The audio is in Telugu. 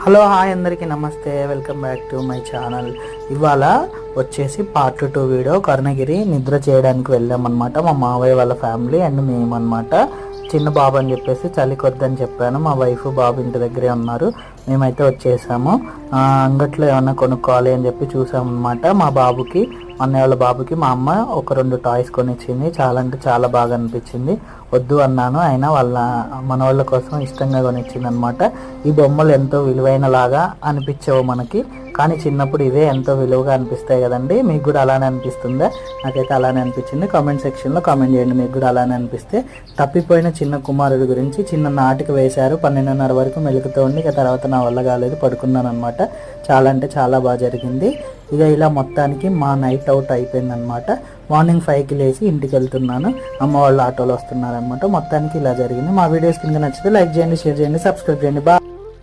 హలో హాయ్ అందరికీ నమస్తే, welcome back to my channel. ఇవాళ వచ్చేసి పార్ట్ 2 వీడియో. కరుణగిరి నిద్ర చేయడానికి వెళ్ళామన్నమాట, మా మావయ్య వాళ్ళ ఫ్యామిలీ అండ్ మేమన్నమాట. చిన్న బాబు అని చెప్పేసి చలి కొద్దని చెప్పాను. మా వైఫ్ బాబు ఇంటి దగ్గరే ఉన్నారు. మేమైతే వచ్చేసాము. అంగట్లో ఏమన్నా కొనుక్కోవాలి అని చెప్పి చూసామన్నమాట. మా బాబుకి, అన్నయ్య వాళ్ళ బాబుకి మా అమ్మ ఒక 2 టాయ్స్ కొనిచ్చింది. చాలా అంటే చాలా బాగా అనిపించింది. వద్దు అన్నాను, అయినా వాళ్ళ మనవాళ్ళ కోసం ఇష్టంగా కొనిచ్చింది అనమాట. ఈ బొమ్మలు ఎంతో విలువైన లాగా అనిపించవు మనకి, కానీ చిన్నప్పుడు ఇవే ఎంతో విలువగా అనిపిస్తాయి కదండి. మీకు కూడా అలానే అనిపిస్తుందా? నాకైతే అలానే అనిపించింది. కామెంట్ సెక్షన్లో కామెంట్ చేయండి మీకు కూడా అలానే అనిపిస్తే. తప్పిపోయిన చిన్న కుమారుడి గురించి చిన్న నాటిక వేశారు. 12:30 వరకు మెలుగుతూ ఉండి, ఇక తర్వాత నా వల్ల కాలేదు, పడుకున్నాను అనమాట. చాలా అంటే చాలా బాగా జరిగింది. ఇక ఇలా మొత్తానికి మా నైట్ అవుట్ అయిపోయిందనమాట. మార్నింగ్ 5కి లేచి ఇంటికి వెళ్తున్నాను. అమ్మ వాళ్ళు ఆటోలో వస్తున్నారనమాట. మొత్తానికి ఇలా జరిగింది. మా వీడియోస్ కింద నచ్చితే లైక్ చేయండి, షేర్ చేయండి, సబ్స్క్రైబ్ చేయండి. బాయ్.